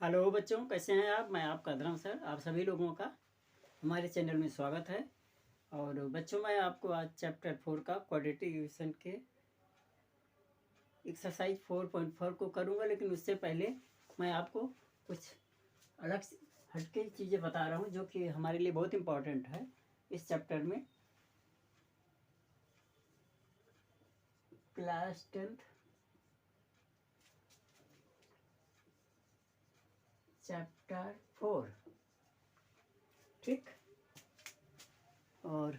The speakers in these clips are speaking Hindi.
हेलो बच्चों, कैसे हैं आप। मैं आपका धर्म सर, आप सभी लोगों का हमारे चैनल में स्वागत है। और बच्चों, मैं आपको आज चैप्टर 4 का क्वाड्रेटिक इक्वेशन के एक्सरसाइज 4.4 को करूंगा, लेकिन उससे पहले मैं आपको कुछ अलग हटके चीज़ें बता रहा हूं जो कि हमारे लिए बहुत इम्पोर्टेंट है इस चैप्टर में। क्लास 10th चैप्टर 4, ठीक। और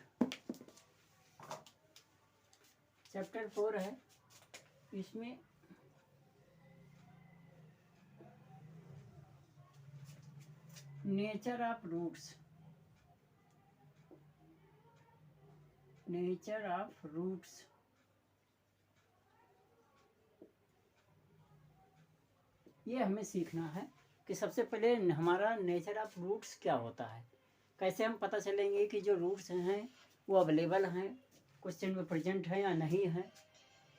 चैप्टर 4 है, इसमें नेचर ऑफ रूट्स ये हमें सीखना है कि सबसे पहले हमारा नेचर ऑफ रूट्स क्या होता है। कैसे हम पता चलेंगे कि जो रूट्स हैं वो अवेलेबल हैं, क्वेश्चन में प्रेजेंट है या नहीं है,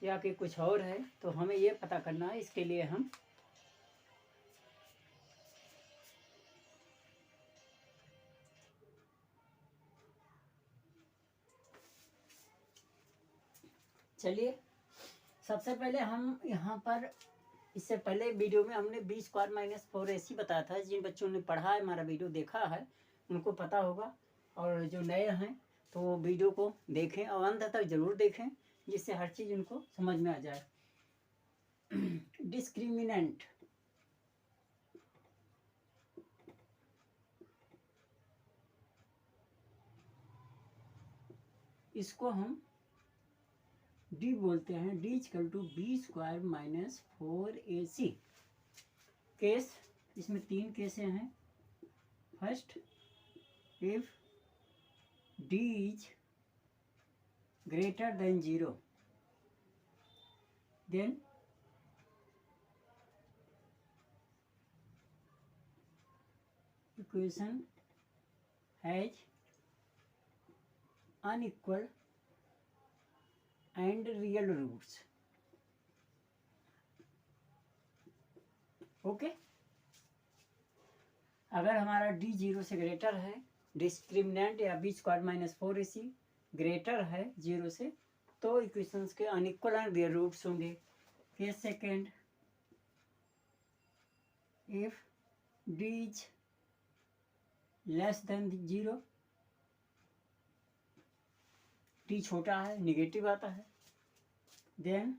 या कि कुछ और है। तो हमें ये पता करना है। इसके लिए हम चलिए, सबसे पहले हम यहाँ पर, इससे पहले वीडियो में हमने बी स्क्वायर माइनस 4ac बताया था। जिन बच्चों ने पढ़ा है, हमारा वीडियो देखा है, उनको पता होगा। और जो नए हैं तो वो वीडियो को देखें और अंत तक ज़रूर देखें, जिससे हर चीज़ उनको समझ में आ जाए। डिस्क्रिमिनेंट, इसको हम डी बोलते हैं। D equal to B square minus 4ac। Case, इसमें 3 केसें हैं। First, if D is greater than 0, then equation has unequal and real roots. Okay, अगर हमारा डी 0 से ग्रेटर है, डिस्क्रिमिनेंट या B square minus 4ac greater है 0 से, तो इक्वेशंस के अनइक्वल एंड रियल रूट्स होंगे। Case second, if D is less than 0, D छोटा है, निगेटिव आता है, then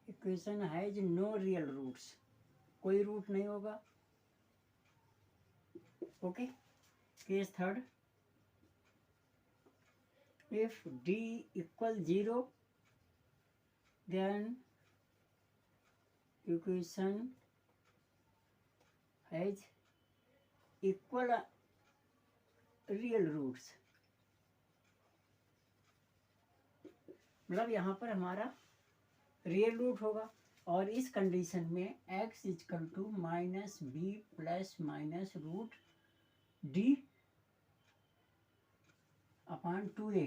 equation has no real roots, कोई रूट नहीं होगा। Okay, case third, if D equal 0, then equation has equal real roots। मतलब यहाँ पर हमारा रियल रूट होगा। और इस कंडीशन में x equal to minus B plus minus root D upon 2a,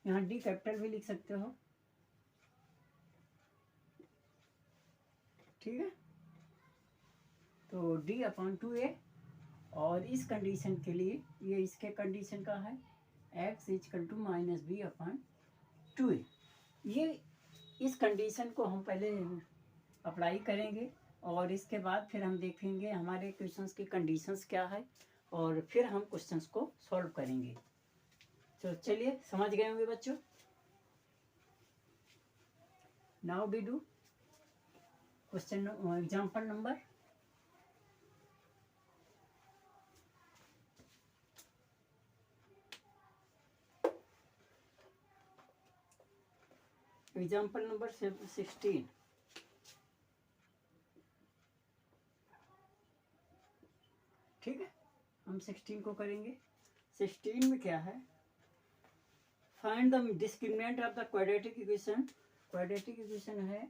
यहाँ डी कैपिटल भी लिख सकते हो, ठीक है। तो डी अपॉन 2a, और इस कंडीशन के लिए, ये इसके कंडीशन का है, x equal to minus B upon 2a। ये इस कंडीशन को हम पहले अप्लाई करेंगे और इसके बाद फिर हम देखेंगे हमारे क्वेश्चंस की कंडीशंस क्या है, और फिर हम क्वेश्चंस को सॉल्व करेंगे। तो चलिए, समझ गए होंगे बच्चों। Now we do question example number example number 16। ठीक है, हम 16 को करेंगे। 16 में क्या है, find the discriminant of the quadratic equation. Quadratic equation है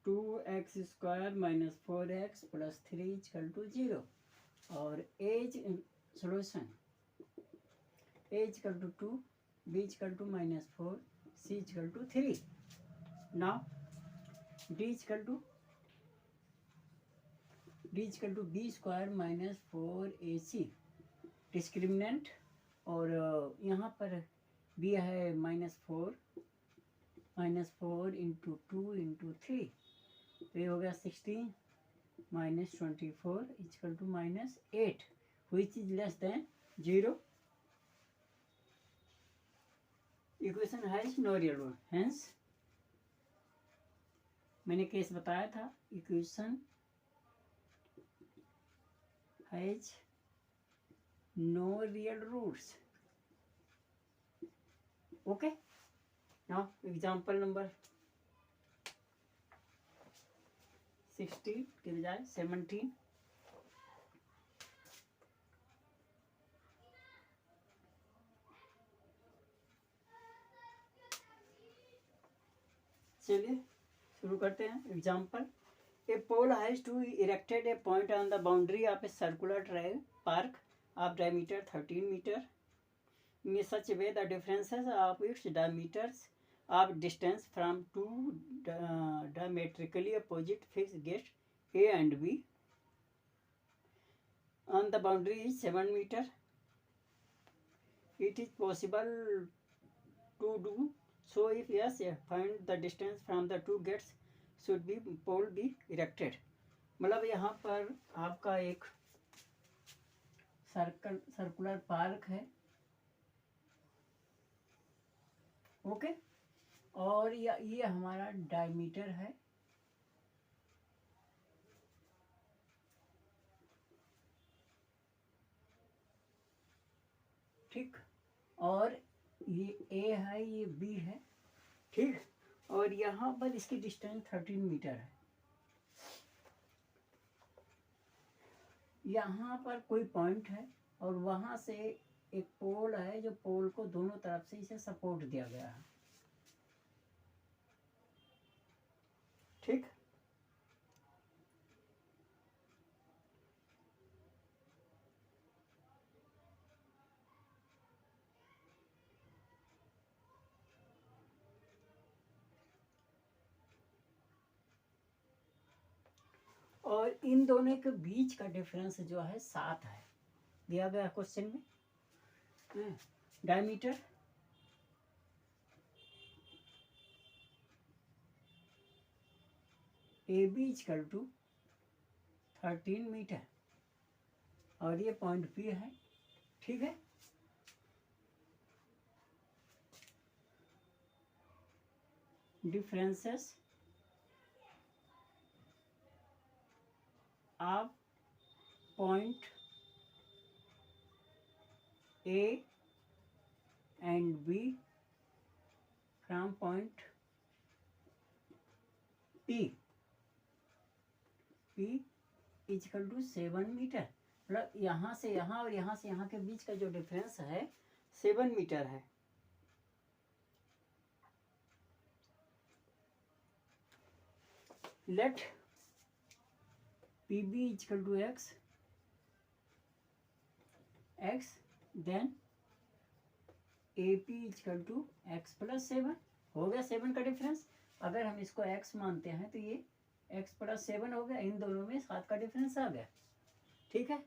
2x square minus 4x plus 3 equal to 0, और as solution a equal to 2, b equal to minus 4, c equal to 3। Now D is equal to B square minus 4ac discriminant, और यहाँ पर बी है -4 इंटू 2 इंटू 3, तो ये हो गया 16 minus 24 is equal to -8 which is less than 0. Equation has no real root. Hence मैंने केस बताया था, equation has no real roots. Okay, now example number 16 के बजाय 17. चलिए शुरू करते हैं. Example, a pole has to erected a point on the boundary of a circular drive park of diameter 13 metre in such a way the differences of its diameters of distance from two diametrically opposite fixed gates A and B on the boundary is 7 meter. It is possible to do so if yes, find the distance from the two gates should be pole be erected. मतलब यहाँ पर आपका एक सर्कुलर पार्क है. ओके, और ये हमारा डायमीटर है. ठीक, और ये ए है, ये बी है. ठीक, और यहाँ पर इसकी डिस्टेंस 13 मीटर है. यहाँ पर कोई पॉइंट है और वहाँ से एक पोल है, जो पोल को दोनों तरफ से इसे सपोर्ट दिया गया है. ठीक, और इन दोनों के बीच का डिफरेंस जो है 7 है, दिया गया क्वेश्चन में. Diameter A B is equal to 13 metre और ये पॉइंट बी है. ठीक है, differences of point A and B from point P is equal to 7 metre. मतलब यहाँ से यहाँ और यहाँ से यहाँ के बीच का जो डिफरेंस है 7 मीटर है. Let PB is equal to x, then AP is equal to x plus 7. हो गया 7 का डिफरेंस. अगर हम इसको x मानते हैं तो ये x प्लस 7 हो गया. इन दोनों में 7 का डिफरेंस आ गया. ठीक है,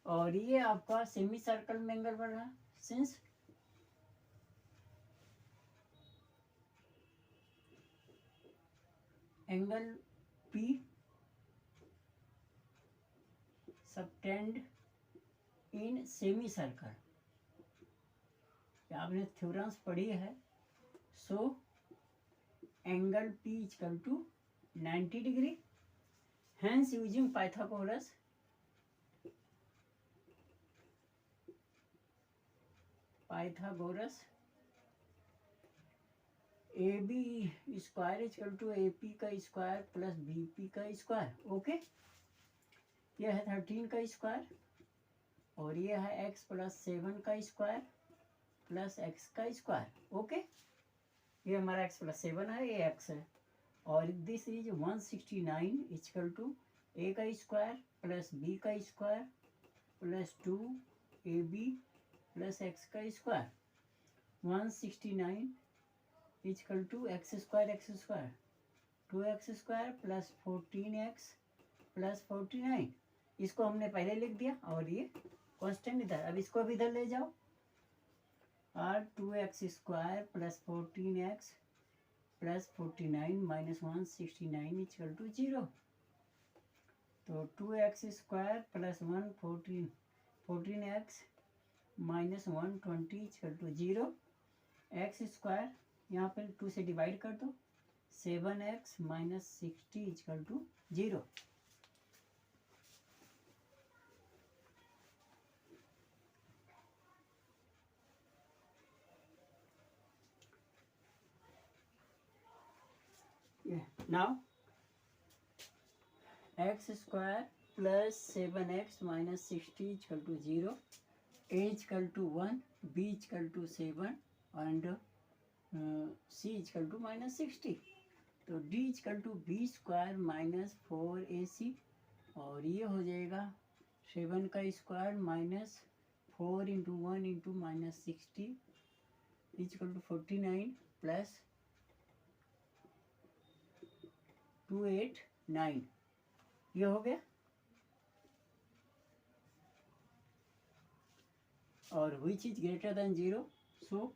और ये आपका सेमी सर्कल में एंगल बढ़ रहा है. Since angle P subtend in semi circle, आपने थ्योरम्स पढ़ी है. So angle P is equal to 90 degree. Hence using Pythagoras A B square is equal to AP का स्क्वायर प्लस BP का स्क्वायर. ओके, यह है 13 का स्क्वायर और ये है x प्लस 7 का स्क्वायर प्लस x का स्क्वायर. ओके, ये हमारा x प्लस 7 है, ये x है. और this is 169 is equal to a का स्क्वायर प्लस b का square plus 2ab plus x का square. 169 is equal to x square 2x² plus 14x plus 49, इसको हमने पहले लिख दिया और ये कांस्टेंट इधर, अब इसको भी इधर ले जाओ। और 2x² plus 14x plus 49 minus 169 is equal to 0। तो 2x² plus 14x minus 120 is equal to 0। x² यहाँ पर 2 से डिवाइड कर दो, 7x minus 60 is equal to 0। Now x² plus 7x minus 60 is equal to 0, a is equal to 1, b is equal to 7 and c is equal to minus 60। तो d is equal to b² minus 4ac, और ये हो जाएगा 7 का square minus 4 into 1 into minus 60 is equal to 49 plus 289, ये हो गया। और which is greater than 0, so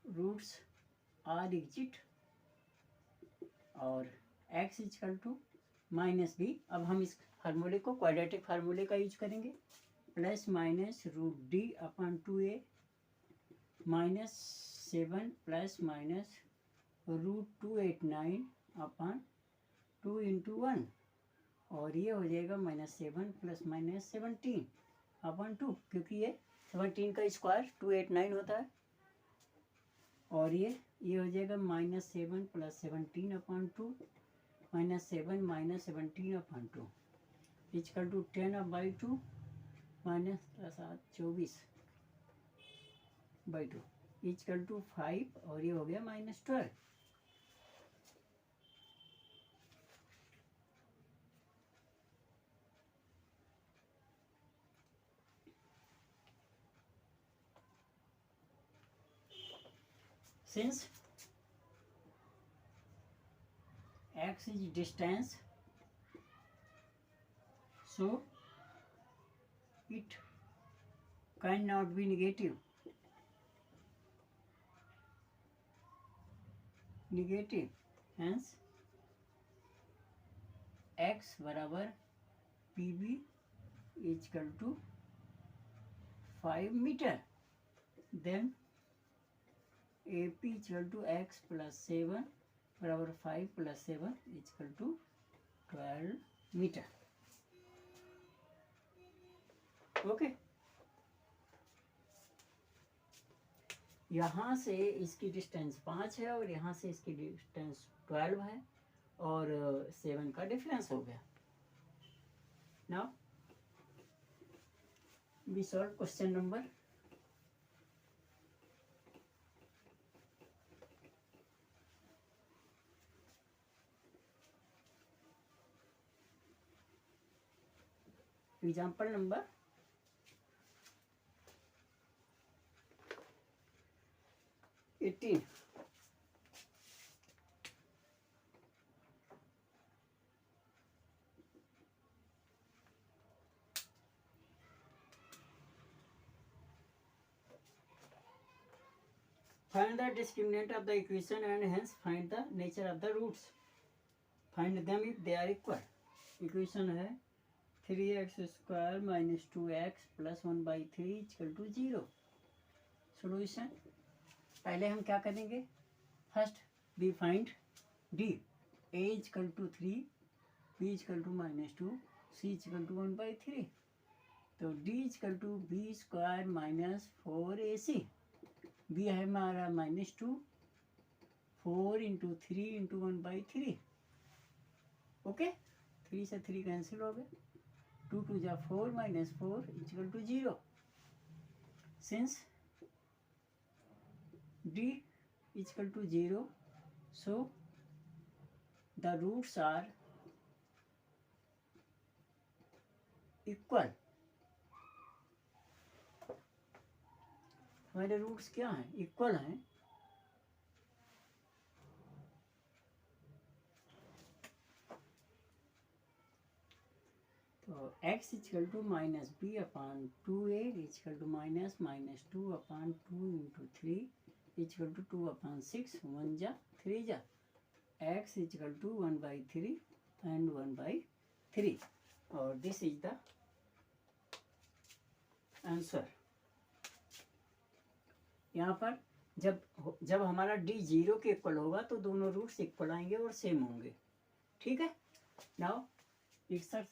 roots are exist, और x is equal to minus b। अब हम इस फार्मूले को क्वाड्रेटिक फार्मूले का यूज करेंगे, plus minus root d upon 2a minus 7 plus minus root 289 upon 2 into 1, और ये हो जाएगा माइनस 7 प्लस माइनस 17 अपॉन 2, क्योंकि ये 17 का स्क्वायर 289 होता है। और ये हो जाएगा minus 7 plus 17 upon 2 minus 7 minus 17 upon 2 is equal to 10/2 minus 24 by 2 is equal to 5, और ये हो गया minus 12। Since x is distance, so it cannot be negative. Hence x बराबर pb is equal to 5 metre. Then AP is equal to x plus 7 बराबर 5 plus 7 is equal to 12 metre. Okay, यहाँ से इसकी डिस्टेंस 5 है और यहाँ से इसकी डिस्टेंस 12 है, और 7 का डिफरेंस हो गया। Now we solve question number 18। Find the discriminant of the equation and hence find the nature of the roots. Find them if they are equal. Equation है 3x² minus 2x plus 1/3 equal to 0। Solution, पहले हम क्या करेंगे, first we find d, a equal to 3, b equal to -2, c equal to 1/3। तो d equal to b² minus 4ac, b है हमारा -2, 4 इंटू 3 इंटू 1/3। ओके, 3 से 3 कैंसिल हो गए, 2 2 जा 4 minus 4 equal to 0। Since d equal to 0, so the roots are equal। हमारे रूट्स क्या हैं, इक्वल हैं। x equal to minus b upon 2a equal to minus minus 2 upon 2 into 3 equal to 2 upon 6 1 जा 3 जा x इक्वल टू 1/3 एंड 1/3 और दिस इज द आंसर। यहाँ पर जब हमारा d 0 के इक्वल होगा तो दोनों रूट्स इक्वल आएंगे और सेम होंगे। ठीक है। नाउ 61